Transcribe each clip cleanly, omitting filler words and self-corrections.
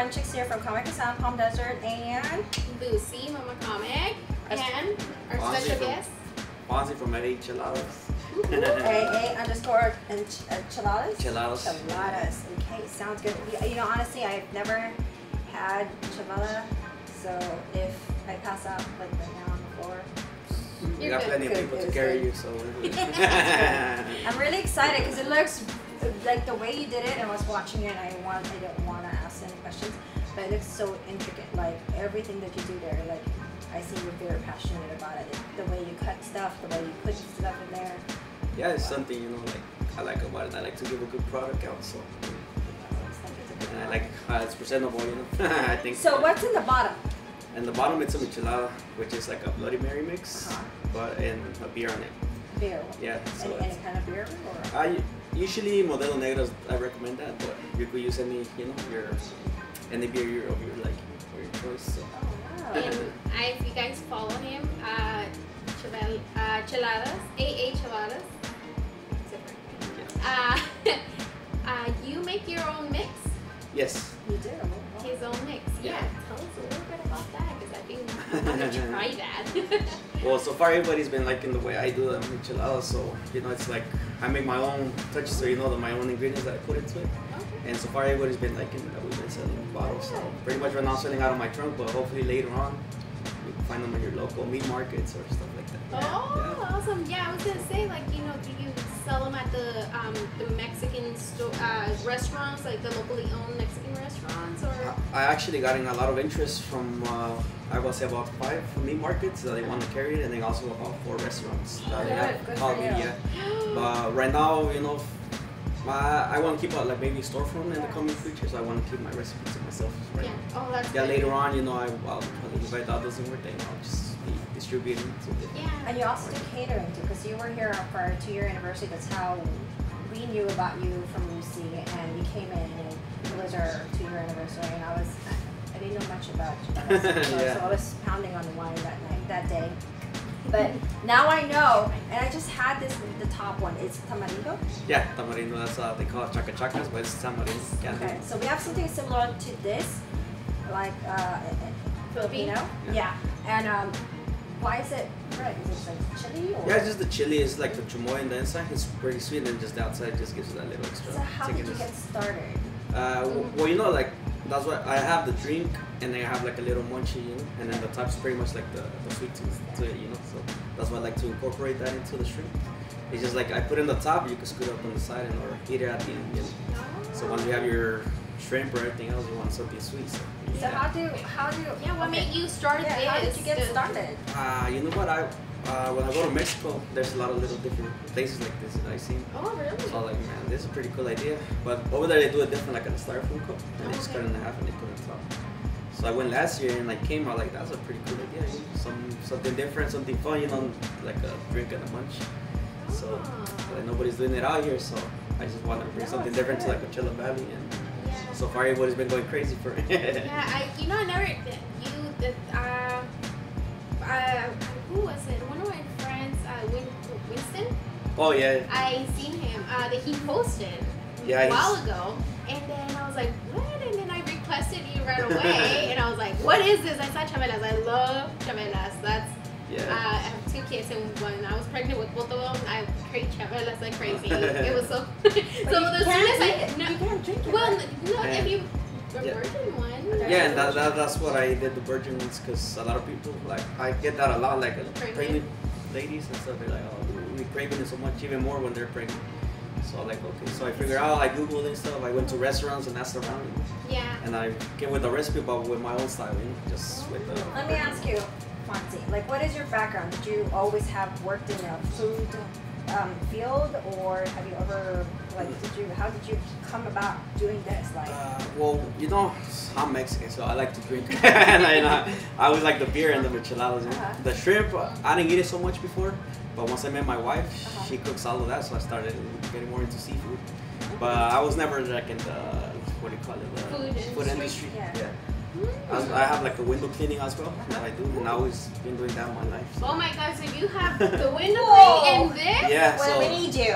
everyone, Chicks here from Comic Sound, Palm Desert, and Lucy, Mama Comic, and our special guest, Fonzie from AA Cheladas. AA and Cheladas? Cheladas. Cheladas. Okay, sounds good. You know, honestly, I've never had chelada, so if I pass out like right now on the floor, You got plenty of people to carry you, so I'm really excited because it looks like the way you did it. I was watching it, and I didn't want to ask any questions, but it looks so intricate. Like everything that you do there, like I see you're very passionate about it. The way you cut stuff, the way you put stuff in there. yeah, it's something, you know, like I like about it. I like to give a good product out, so and I like how it's presentable, you know. I think. So what's in the bottom? In the bottom, it's a michelada, which is like a Bloody Mary mix, but and a beer on it. Beer. Yeah. So any kind of beer, or? I usually Modelo Negros. I recommend that, but you could use any, you know, any beer of your like or your choice. So. Oh, wow. And if you guys follow him, Cheladas, AA Cheladas. You make your own mix. Yes. You do. His own mix. Yeah. Tell us a little bit about that, because I think I'm gonna try that. Well, so far everybody's been liking the way I do the micheladas, so you know it's like I make my own touches, so you know my own ingredients that I put into it. Okay. And so far everybody's been liking that we've been selling bottles. So pretty much right now selling out of my trunk, but hopefully later on you can find them in your local meat markets or stuff like that. Oh, awesome! Yeah, I was gonna say, like, you know, do you sell them at the Mexican restaurants, like the locally owned Mexican restaurants, or? I actually gotten a lot of interest from I would say about 5 meat markets that they want to carry it, and then also about 4 restaurants that they have called me. Yeah. But right now, you know, I want to keep like maybe a storefront in the coming future, so I want to keep my recipes to myself. Right? Yeah. Oh, that's Yeah, good. later on, you know, I'll probably, if that doesn't work, then I'll just be distributing to different. Yeah. And you also do catering too, because you were here for our 2-year anniversary. That's how we knew about you from Lucy, and you came in, and it was our 2-year anniversary, and I didn't know much about you, Yeah. so I was pounding on the wine that day. But now I know, and I just had this, the top one. It's tamarindo. Yeah, tamarindo, that's they call it chacas, but it's tamarindo. Yeah. Okay, so we have something similar to this, like Filipino. Yeah. And why is it red? Is it like chili or? Yeah, it's just the chili is like the chamoy in the inside. It's pretty sweet, and then just the outside just gives you that little extra. So how did you get started? Well, you know, like that's why I have the drink, and then I have like a little munchie, you know, and then the top's pretty much like the sweet tooth to it, you know. So that's why I like to incorporate that into the shrimp. It's just like I put in the top, you can scoot up on the side and or eat it at the end. You know? So once you have your shrimp or everything else, you want something sweet. So how do Yeah, what made you start this? How did you get started? you know what, when I go to Mexico, there's a lot of little different places like this that I've seen. Oh, really? So I was like, man, this is a pretty cool idea. But over there they do it different, like in a styrofoam cup, and they just cut it in half and they put it on top. So I went last year and I came out like, that's a pretty cool idea. You know? Something different, something fun, you know, like a drink and a munch. So like, nobody's doing it out here, so I just wanted to bring something different to like Coachella Valley, and so far everybody's been going crazy for it. Yeah, I never who was it? One of my friends, Winston. Oh yeah. I seen him that he posted Yeah, a while ago, and then I was like, what? And then I requested you right away, and I was like, what is this? I saw chavelas. I love chavelas. That's I have 2 kids, and when I was pregnant with both of them, I create chavelas like crazy. It was so. So as soon as you can't drink it. Well, Right? no, if you a virgin one. Yeah, and that's what I did, the virgin ones, because a lot of people, like, I get that a lot, like pregnant ladies and stuff, they're like, oh, we craving it so much, even more when they're pregnant. So I'm like, okay, so I figured out, I Googled and stuff, I went to restaurants and asked around, Yeah. and I came with the recipe, but with my own style, you know, just with the... Let me ask you, Fonzie, like, what is your background? Did you always have worked in a food field, or have you ever, like, how did you come about doing this? Like, well, you know, I'm Mexican, so I like to drink, and I always like the beer and the micheladas. You know? The shrimp, I didn't eat it so much before, but once I met my wife, she cooks all of that, so I started getting more into seafood. But I was never like in the, what do you call it, the food industry. Yeah. I have like a window cleaning as well. That I do, and I always been doing that in my life. So. Oh my God! So you have the window cleaning and this? Yeah. Well, so we need you.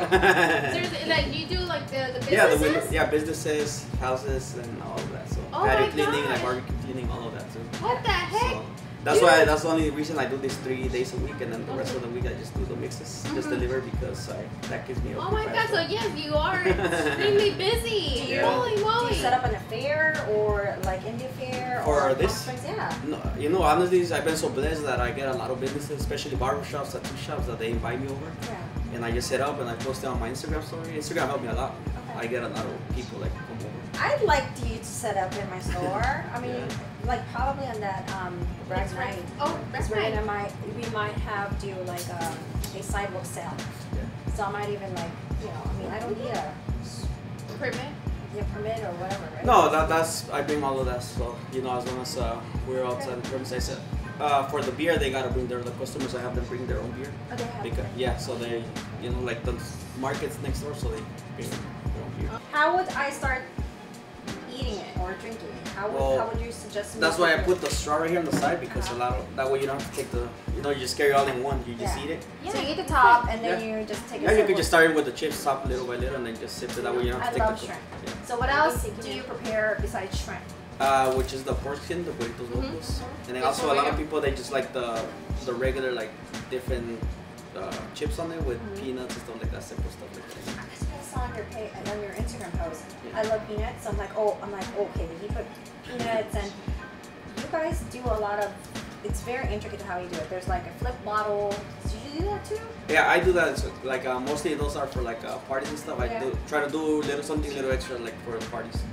Seriously, like you do like the businesses? Businesses, houses, and all of that. So Oh patio my cleaning, God. like barbecue cleaning, all of that too. What the heck? So, that's the only reason I do this 3 days a week, and then the rest of the week I just do the mixes, just deliver because that gives me. Oh my God! So yes, you are extremely busy. Holy moly! Do you set up an affair or like indie fair or this? conference? Yeah. No, you know, honestly, I've been so blessed that I get a lot of businesses, especially barbershops, tattoo shops, that they invite me over, Yeah. and I just set up and I post it on my Instagram story. Instagram helped me a lot. Okay. I get a lot of people like come over. I'd like you to set up in my store. I mean, like probably on that brag night. Oh, that's We're right. gonna we might have do like a sidewalk sale. Yeah. So I might even like I mean I don't need a permit or whatever, right? No, that's I bring all of that. So as long as we're outside the premise, I said for the beer they gotta bring the customers. I have them bring their own beer. Oh, they have Because so they like the markets next door, so they bring their own beer. How would I start eating it or drinking it? How would you suggest me? That's why I to do put the straw right here on the side because that way you don't have to take you just carry all in one. You just eat it. So you eat the top and then you just take a Yeah, you sip. could just start it with the chips top little by little and then just sip it. That way you don't have to I take love the shrimp. Yeah. So what else do you prepare besides shrimp? Which is the pork skin, the burritos locos, and then also a lot of people they just like the regular like different chips on there with peanuts and stuff like that, simple stuff like that. I saw on your Instagram post. I love peanuts. So I'm like, okay, he put peanuts, and you guys do a lot of. It's very intricate how you do it. There's like a flip bottle. Did you do that too? Yeah, I do that. So, like mostly those are for like parties and stuff. I try to do something little extra like for the parties.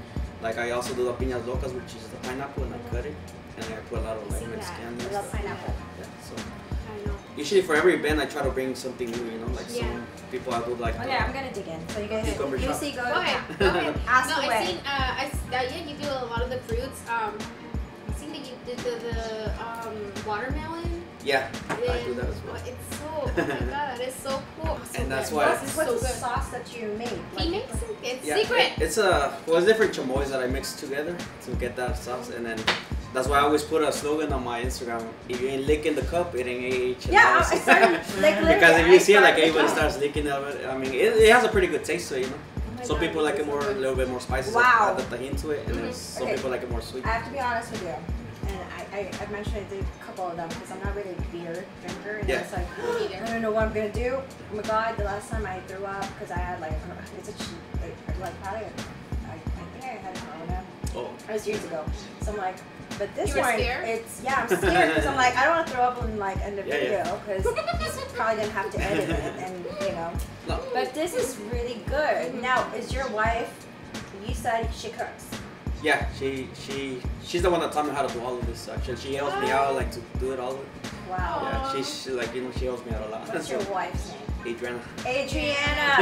Like I also do the piñas locas, which is the pineapple, and I cut it, and I put a lot of like Mexican. I love pineapple. Yeah, so. I know. Usually for every event I try to bring something new, like some people I do like. Okay, I'm gonna dig in. So you guys, Lucy, go ahead. Go ahead. Ask no, away. I've seen, you do a lot of the fruits. I've seen that you did the watermelon. Yeah, I do that as well. It's oh my God, it's so cool. And that's why. What's the sauce that you made? He makes it. It's secret. It's different chamoys that I mix together to get that sauce, and then that's why I always put a slogan on my Instagram: if you ain't licking the cup, it ain't AA Cheladas. Yeah, I started because if you see it, like everybody starts licking it. I mean, it has a pretty good taste to it, Some people like it a little bit more spicy. Wow. Add the tahini to it, and then some people like it more sweet. I have to be honest with you, and I mentioned it to a couple of them because I'm not really a beer drinker, and it's like I don't know what I'm gonna do. Oh my God, the last time I threw up because I had like it's a cheap probably I think I had corona. Oh. It was years ago. So I'm like, but this you were one, scared? I'm scared because I'm like I don't want to throw up in the video because he's probably gonna have to edit it and No. But this is really good. Now, is your wife? You said she cooks. Yeah, she's the one that taught me how to do all of this. Actually, she helps me out like to do it all. Wow. Yeah, she's like she helps me out a lot. What's your wife's name? Adriana. Adriana.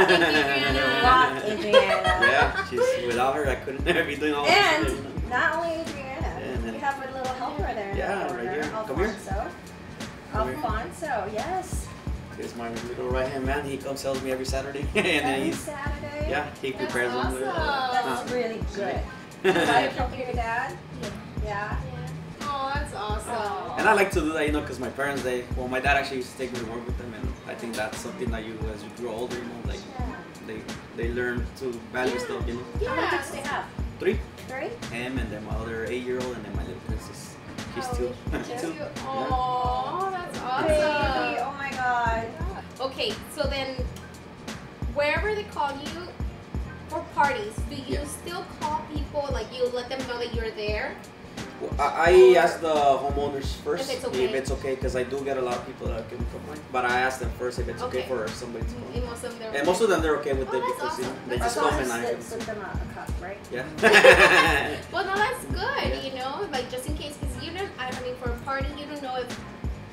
Adriana. Yeah, without her I couldn't be doing all this. And not only Adriana, and you have a little helper there. In yeah, the corner, right here. Alfonso. Alfonso, yes. He's my little right hand man. He comes helps me every Saturday, and then Saturday. Yeah, he prepares them. That's really good. You like helping your dad? Yeah. Oh, that's awesome. And I like to do that, because my parents, my dad actually used to take me to work with them, and I think that's something that as you grow older, like they learn to value stuff, How many kids do they have? 3. 3? Him and then my other 8-year-old, and then my little princess. She's 2. Oh, that's awesome. Baby, oh my God. Okay, so then wherever they call you for parties, do you still call people, like you let them know that you're there? Well, I ask the homeowners first if it's okay, because I do get a lot of people that can complain. But I ask them first if it's okay for somebody to come. And most of them they're okay with it that's because awesome. they just come and I. Slip them a cup, right? Yeah. Well, no, that's good. Like just in case, because you don't. I mean, for a party, you don't know if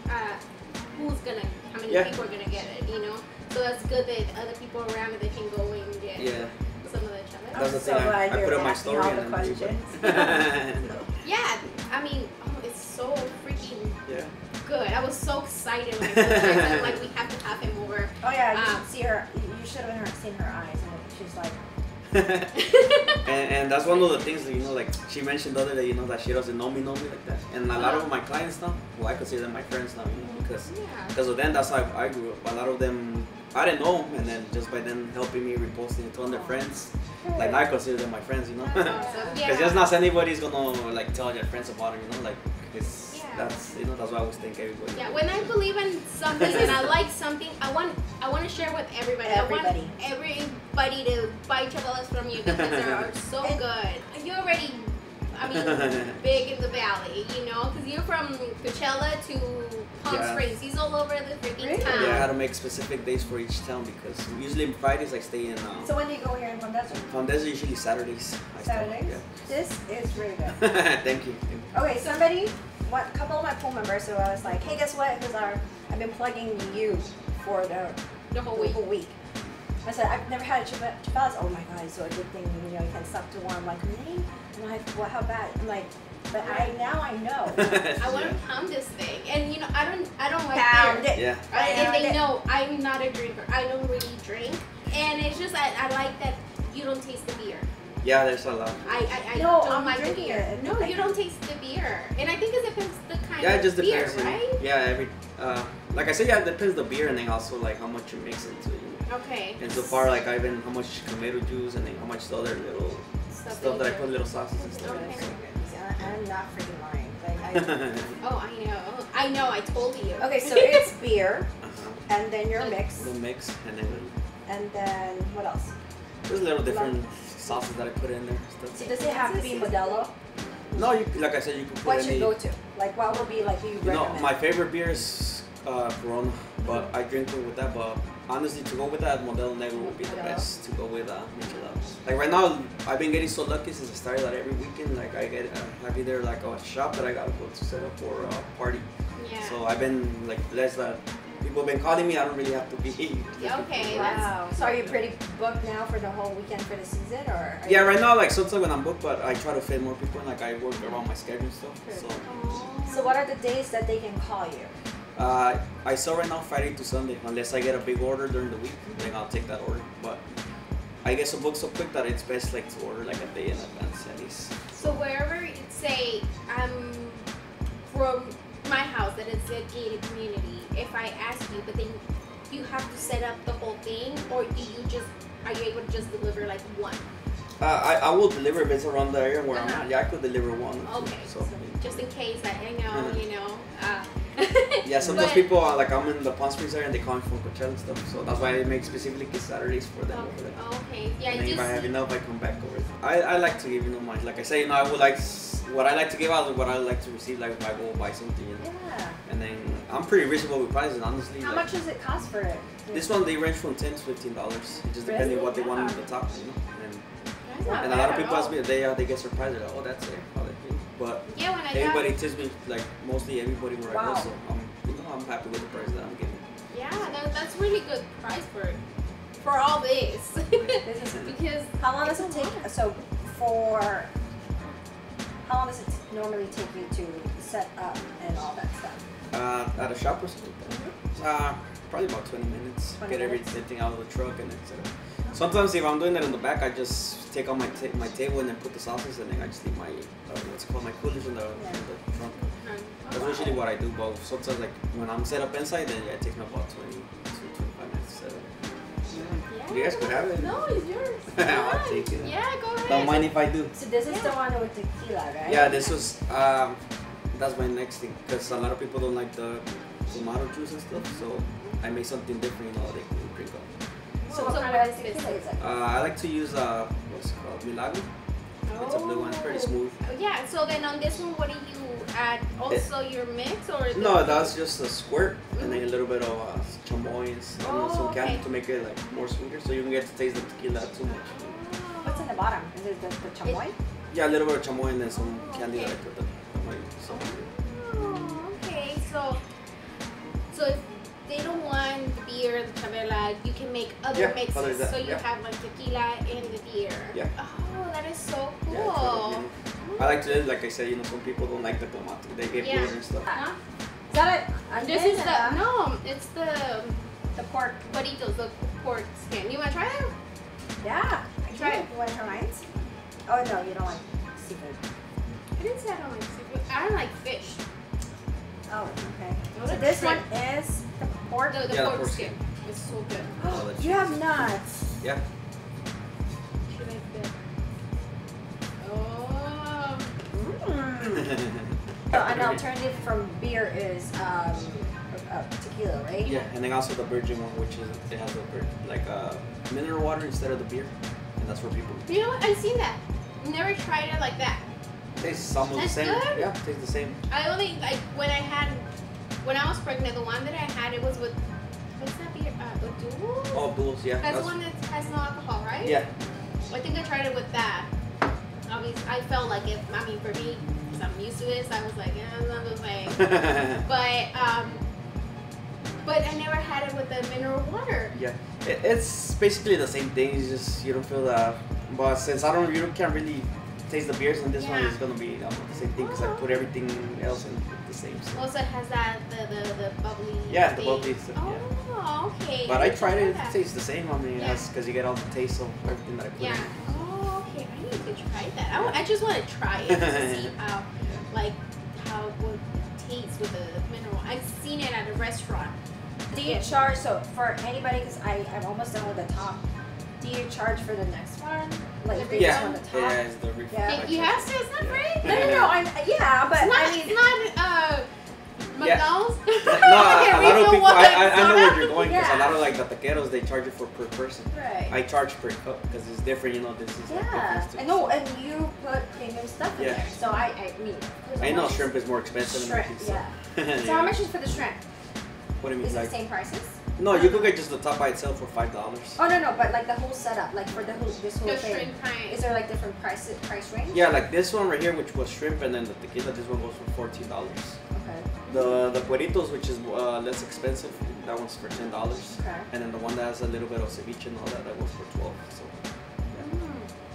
how many people are gonna get it. So that's good that other people around it they can go and get some of the challenge. That's the thing. I put on my story and then Yeah, I mean, it's so freaking good. I was so excited when I said, like, we have to have him over. Oh yeah, you should see her. You should have seen her eyes. And she's like, and that's one of the things that, you know, like she mentioned the other day, you know, that she doesn't know me like that. And a lot of my clients now, well, I consider them my friends now, you know, because of them, that's how I grew up. A lot of them, I didn't know them, and then just by them helping me reposting it to their friends, like I consider them my friends, you know. Because just not anybody's gonna like tell your friends about it, you know, like it's. That's, you know, that's why I always think everybody. Yeah, when I believe in something and I like something, I want to share with everybody. I want everybody to buy cheladas from you because they are so good. You're already, I mean, big in the valley, you know, because you're from Coachella to Palm Springs. He's all over the freaking town. Yeah, I had to make specific days for each town because usually Fridays I stay in. So when do you go here in Palm Desert? Palm Desert usually Saturdays. Saturdays? Yeah. This is really good. Thank you. Okay, a couple of my pool members, so I was like, hey, guess what? Because I've been plugging you for the whole week. I said, I've never had a cheladas. Oh my God, it's so addicting. You know, you can suck to one. I'm like, really? I'm like, well, how bad? I'm like, but now I know. I want to pound this thing, and you know, I don't like pound beer. It. Yeah. Right? And they know I'm not a drinker. I don't really drink, and it's just I like that you don't taste the beer. Yeah, there's a lot. I no, don't I'm like the beer. It. No, you don't taste the beer, and I think it depends the kind it of just beer, depends. right? Yeah, like I said, yeah, it depends the beer, and then also like how much you mix into it. You know? Okay. And so far, like I've been how much tomato juice, and then how much the other little stuff that I put little sauces and stuff. Okay. I'm not freaking lying. Like, oh, I know. I told you. Okay, so it's beer, and then your mix. The mix, and then what else? There's little different sauces that I put in there. So does it have to be Modelo? No, like I said, you can put What's your go-to? Like, what would be like you recommend? know, my favorite beer is Corona, but I drink it with that. But honestly, to go with that, Modelo Negro would be the best to go with micheladas. Like right now, I've been getting so lucky since I started that every weekend, like I have either like a shop that I gotta go to set up or a party. Yeah. So I've been like blessed that people have been calling me. I don't really have to be. Okay. Wow. So are you pretty booked now for the whole weekend for the season, or? Yeah, right now, like sometimes when I'm booked, but I try to fit more people in. Like I work around my schedule and stuff. So what are the days that they can call you? I sell right now Friday to Sunday. Unless I get a big order during the week, then I'll take that order. But I get some books so quick that it's best like to order like a day in advance at least. So wherever it say I'm from my house that is a gated community, if I ask you, but then you have to set up the whole thing, or are you able to just deliver like one? I will deliver if it's around the area where I'm at. Yeah, I could deliver one. Okay, so just in case I know, you know. Yeah, sometimes people are like, I'm in the Palm Springs area and they call me from Coachella and stuff. So that's why I make specifically Saturdays for them over there. Okay, yeah. And then if I have enough, I come back over. I like to give, you know, much. Like I say, you know, I would like what I like to give out is what I like to receive. Like if I go buy something, you know. Yeah. And then I'm pretty reasonable with prices, honestly. How much does it cost for it? This one they range from $10 to $15. It just depends on what they want on the top, you know. And a lot of people ask me, they get surprised. They're like, oh, that's it. But yeah, when everybody tells me, like mostly everybody where I go, so I'm happy with the price that I'm getting. Yeah, that's really good price for all this. Because how long does it take? So how long does it normally take you to set up and all that stuff? At a shop or something like that? Probably about 20 minutes. 20 Get minutes? everything out of the truck and then set up. Sometimes if I'm doing that in the back, I just take out my table and then put the sauces and then I just leave my my coolers in the trunk. That's usually what I do. But sometimes like when I'm set up inside, then it takes me about 20 to 25 minutes to set up. Yeah. You guys could have it. No, it's yours. I'll take it. Yeah, go ahead. Don't mind if I do. So this is the one with tequila, right? Yeah, this was that's my next thing because a lot of people don't like the tomato juice and stuff. So I make something different, you know, they can drink up. So what kind of tequila is it? I like to use what's it called, Milagro. It's a blue one, it's pretty smooth. Yeah. So then on this one, what do you add? Also your mix or? No, that's just a squirt and then a little bit of chamoy and some candy to make it like more sweeter, so you can get to taste the tequila too much. What's in the bottom? Is it the chamoy? Yeah, a little bit of chamoy and then some candy that I put the chamoy. Oh, okay. So if they don't want the beer, the chavela, you can make other mixes. So you have like tequila and the beer. Yeah. Oh, that is so cool. Yeah, I like to, like I said, you know, some people don't like the tomato. They get beer and stuff. Huh? Is that it? This is it's the pork. burritos, the pork skin. You want to try that? Yeah. Try it. You want to try mine? Oh no, you don't like seafood. I didn't say I don't like seafood. I don't like fish. Oh, okay. What So a this trick. one is the pork. The Yeah, the pork pork skin. It's so good. Oh, You have nuts. Yeah. Should I fit? Oh. So an alternative from beer is tequila, right? Yeah, and then also the virgin one, which is it has like mineral water instead of the beer, and that's for people. You know what? I've seen that. Never tried it like that. Tastes almost the That's same. good? Yeah, tastes the same. I only like when I was pregnant. The one that I had, it was with what's that beer? Duels. Oh, duels, yeah. That's the one that has no alcohol, right? Yeah. I think I tried it with that. Obviously, I felt like it. I mean, for me, because I'm used to it, so I was like, yeah, it's not the same. But I never had it with the mineral water. Yeah, it's basically the same thing. It's just you don't feel that. But since you can't really taste the beers, and this one Yeah. is gonna be the same thing because I put everything else in the same. So. Also, it has that the bubbly. Yeah, the thing. bubbly stuff, yeah. Oh, okay. But I tried it. It That. tastes the same. I mean, Yeah. because you get all the taste of everything that I put Yeah. in. Oh, okay. I need to try that. I just want to try it to see how, like, how it would taste with the mineral. I've seen it at a restaurant. Do you charge, so for anybody, because I'm almost done with the top, do you charge for the next one? Like if they just want the top? Yeah, it's the refill. Yeah. You have to. It's not free. No, yeah, but It's not, I mean, it's not McDonald's. No, a lot of people. I know where you're going because Yeah. a lot of like the taqueros they charge you for per person. right. I charge per cup because it's different. You know, this is like Yeah, different too. I know, and you put premium stuff in Yeah. there. So I mean, I know shrimp is more expensive than Shrimp, everything. yeah. So how much is for the shrimp? What do you mean? Is it Like, the same prices? no, you could get just the top by itself for $5. Oh no, but like the whole setup, like for this whole The thing. shrimp kind. Is there like different price range? Yeah, like this one right here, which was shrimp, and then the tequila, this one goes for $14. Okay. The cueritos, which is less expensive, that one's for $10. Okay. And then the one that has a little bit of ceviche and all that, that goes for $12. So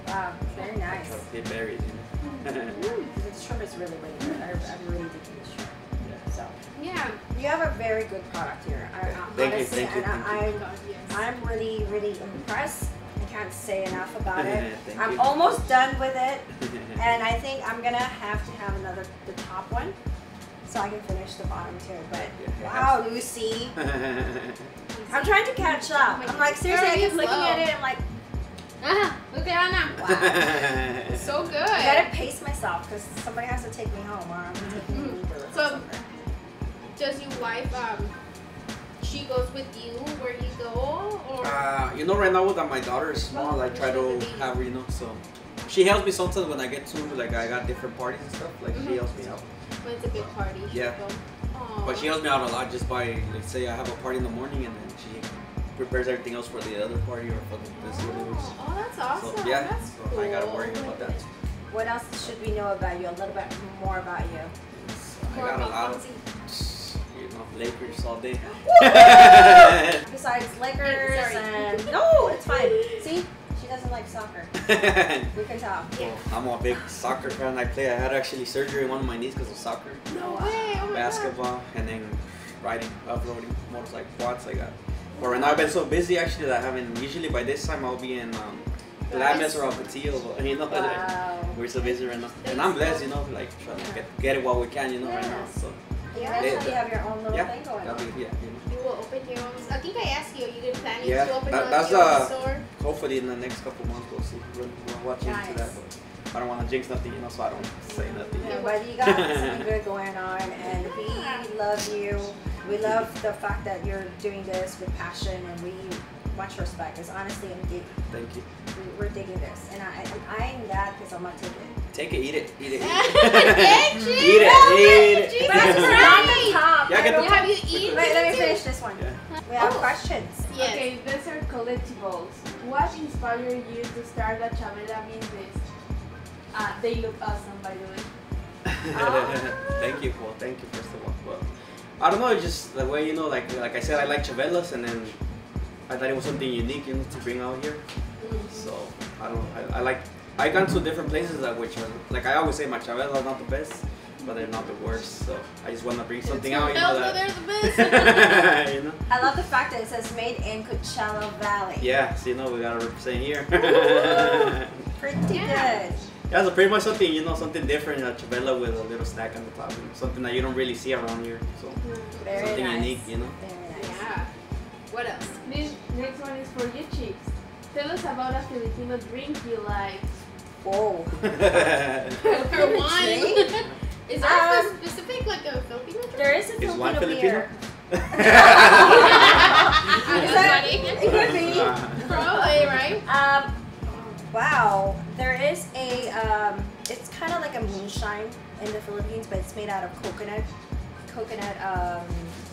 Wow, very nice. try to get buried, you know. The shrimp is really good. I really dig the shrimp. Yeah. So Yeah. you have a very good product here. Thank you, Honestly, thank you, and thank you. God, yes. I'm really impressed. I can't say enough about it. Thank I'm you. almost done with it, and I think I'm gonna have to have the top one, so I can finish the bottom too. But Yeah. wow, Lucy, I'm trying to catch up. I'm like seriously, I keep looking at it. I'm like, Look at Anna. wow. So good. I gotta pace myself because somebody has to take me home, or I'm taking an Uber. or So- something. Does your wife she goes with you where you go, or You know, right now that my daughter is small, I try to have her, you know, so she helps me sometimes when I get to, like, I got different parties and stuff, like, she helps me out. when it's a big party? Yeah. She'll go. Aw. But she helps me out a lot just by, like, say I have a party in the morning and then she prepares everything else for the other party or for the festivities. Oh, that's awesome. So, yeah, That's so cool. I gotta worry about that. What else should we know about you? A little bit more about you. I More got a about lot of, Fonzie. you know, Lakers all day. Besides Lakers Sorry. and no, it's fine. See, she doesn't like soccer. We can tell. Yeah. I'm a big soccer fan. I had actually surgery on one of my knees because of soccer. No way. Oh my Basketball and then riding, off-roading, motorcycle, quads. I got. But right now I've been so busy actually that I haven't. Usually by this time I'll be in Glamis or Patillo, but you know, Wow. we're so busy right now. And I'm blessed, you know, like trying to get it while we can, you know, right now. So You eventually have your own little yeah, thing going that'll on. be, yeah, you know. You will open your own. I think I asked you. Are you gonna planning Yeah, to open that's your own store? hopefully in the next couple months we'll see. We're watching into Nice. that, but I don't want to jinx nothing, you know, so I don't say nothing. Yeah, but you got something good going on, and we love you. We love the fact that you're doing this with passion, and we much respect. Because honestly, Thank you. we're digging this, and I'm eyeing that because I'm gonna take it. Take it, eat it, eat it. Hey, Eat Gee, it, no, eat it. Jesus But I'm just Christ. on the top. Yeah, I get the don't- Have you eaten? Wait, let me it finish this one. Yeah. We have Oh. questions. Yes. Okay, these are collectibles. What inspired you to start the Chabela business? They look awesome, by the way. Thank you, well, thank you first of all. Well, I don't know, just the way, you know, like I said, I like chavelas, and then I thought it was something unique, you know, to bring out here. So I don't know, I gone to different places that which are, like I always say, my chavela is not the best, but they're not the worst. So I just want to bring something It's out. You know, They're that, the best. you know. I love the fact that it says made in Coachella Valley. Yeah, so you know we gotta represent here. Pretty Yeah. good. Yeah, so pretty much something, you know, something different, chavela with a little snack on the top, you know, something that you don't really see around here. So Very something nice. unique, you know. Very nice. Yeah. What else? This next one is for you, chicks. Tell us about a Filipino drink you like. Whoa. Her wine. Drink? Is there a specific like a Filipino drink? There is a Is wine Filipino Filipino? beer. Is that It could be. probably right? Wow. There is a it's kind of like a moonshine in the Philippines, but it's made out of coconut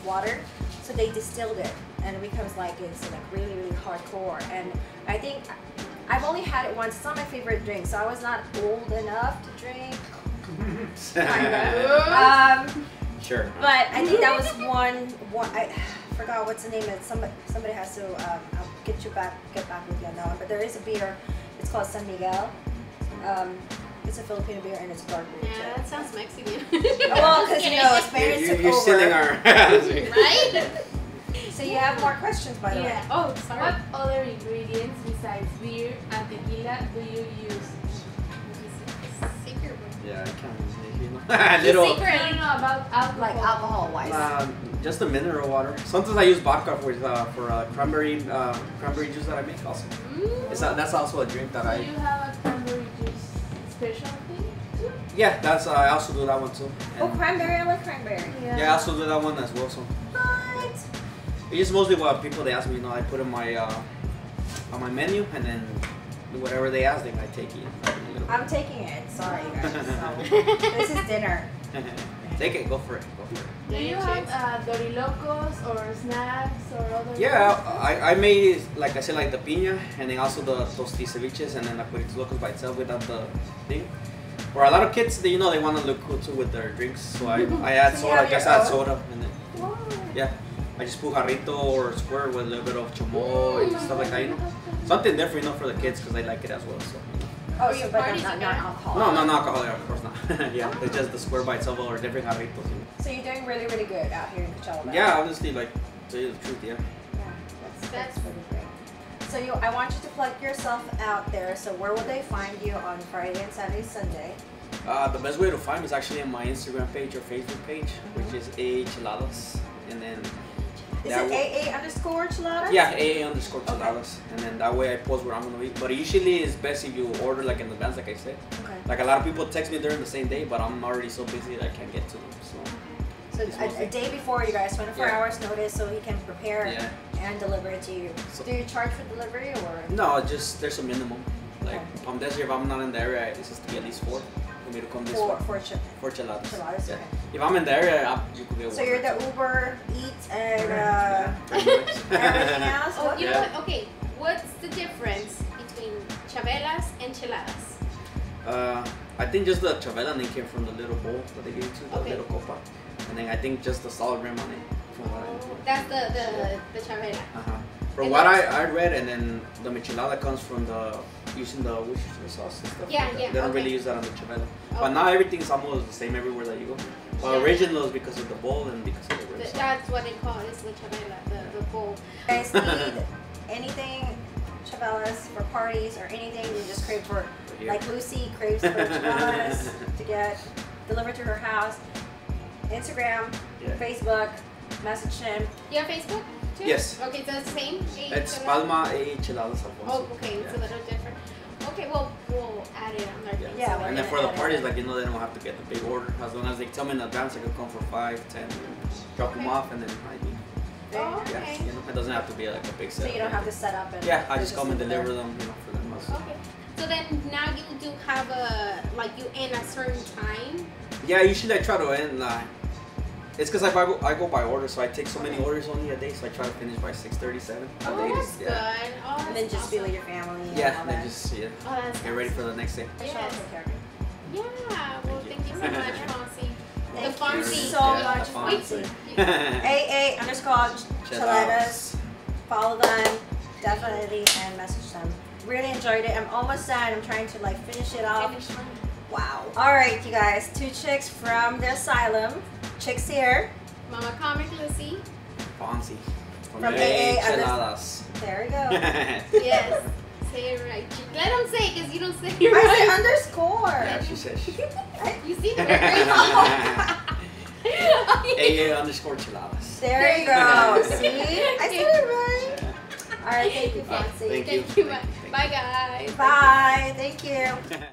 water. So they distilled it, and it becomes like it's like really really hardcore. And I think I've only had it once. It's not my favorite drink, so I was not old enough to drink. Sure. But I think that was one. I forgot what's the name of it. Somebody has to. I'll get back with you on that one. But there is a beer. It's called San Miguel. It's a Filipino beer and it's dark beer. Yeah, that sounds Mexican. Well, because you know, Spaniards took You're stealing over. our. Right? So you have more questions, by the way. Yeah. Oh, sorry. What other ingredients besides beer and tequila do you use? Secret one. Yeah, I can't really, you know. Little. I don't know about alcohol. Like alcohol wise. Just a mineral water. Sometimes I use vodka for cranberry juice that I make also. That's also a drink that Do I. you have a cranberry juice specialty too? Yeah, that's I also do that one too. Oh, And- cranberry. I like cranberry. yeah, I also do that one as well. So What? it's just mostly what people they ask me. You know, I put in my on my menu and then whatever they ask, then I take it. I'm taking it. Sorry, guys. So, this is dinner. Take it. Go for it. Go for it. Do you have Dorilocos or snacks or other? Yeah, things? I made it, like I said, like the piña, and then also the tosti ceviches, and then I put it locos by itself without the thing. For a lot of kids, they want to look cool too with their drinks, so I add So you soda, have just your add own? soda, and then Wow. yeah, I just put jarrito or squirt with a little bit of chamoy and stuff like that, you know, something different, you know, for the kids because they like it as well. So Oh, For so your but parties, not you got- alcohol. no, not alcoholic, of course not. Yeah, it's just the squirt by itself or different jarritos. You know. So you're doing really, really good out here in Coachella Valley. Yeah, honestly, like to tell you the truth, yeah. Yeah, that's really great. So I want you to plug yourself out there. So where will they find you on Friday and Saturday, Sunday? The best way to find me is actually on my Instagram page or Facebook page, which is AA Cheladas, and then Is that it will- AA underscore Cheladas? yeah, AA_Cheladas, Okay. and then that way I post where I'm gonna be. But usually it's best if you order like in advance, like I said. Okay. Like a lot of people text me during the same day, but I'm already so busy that I can't get to them. So So a day before, you guys, 24 Yeah. hours notice, so he can prepare yeah, and deliver it to you. So- Do you charge for delivery or? no, just there's a minimum. Like Okay. from this year, if I'm not in the area, it has to be at least 4 for me to come this For, far. for For Cheladas. Cheladas, Yeah. okay. If I'm in the area, you could be. So you're the Uber, Eats, and Pretty much. everything else? Oh, you know Yeah. what? Okay, what's the difference between chavelas and cheladas? I think just the chavela name came from the little bowl that they gave you to, the Okay. little copa. And then I think just the solid rim on it. From what That's the chavela. uh-huh. From And what that's- I read, and then the michelada comes from using the Worcestershire sauce and stuff. Yeah, like that. yeah, They don't okay. really use that on the chavela. Okay. But now everything's almost the same everywhere that you go. But Yeah. original is because of the bowl and because of the rim sauce. That's what they call it, is the chavela, the bowl. You guys need anything, chavelas, for parties or anything, you just crave for, Here. like Lucy craves for chavelas to get delivered to her house. Instagram, Yeah. Facebook, message him. You have Facebook too? Yes. Okay, so it's the same? It's Chavela? Palma AA Cheladas Alfonso. Oh, okay, it's a Yeah. little different. Okay, well, we'll add it on our Yeah. thing. Yeah, so And then Yeah. for the parties, like, you know, they don't have to get the big order. As long as they tell me in advance, I could come for 5, 10, drop them Okay. off, and then I do. Oh, Yeah, okay. you know, it doesn't have to be like a big set. So you don't have to set up and. Yeah, I they just come and leave it deliver there. them, you know, for them. Also. Okay. So then now you do have like you end a certain time. Yeah, usually I try to end it's because I go by order, so I take so many orders only a day, so I try to finish by 6:37. Oh, that's good. Oh, And then that's just be awesome. with your family and Yeah, all then that. just Oh, that's get ready for the next day. I shall Yes. take care of it. Yeah, well, thank you so much, Fonzie. Thank you Fonzie. so Yeah, much, the Fonzie. Fonzie. AA_Cheladas. Cheladas. Follow them, definitely, and message them. Really enjoyed it. I'm almost done. I'm trying to like finish it off. Finish one. Wow. All right, you guys. 2 chicks from the asylum. Chicks here. Mama Comic Lucy. Fonzie. From AA Cheladas. There we go. Yes. Say it right. Let them say it because you don't say it I right. said underscore. Yeah, she says. You see the way AA _Cheladas. There you go. See? I said it right. All right, thank you, Fancy. Thank you. Thank you. Bye, guys. Bye. Thank you.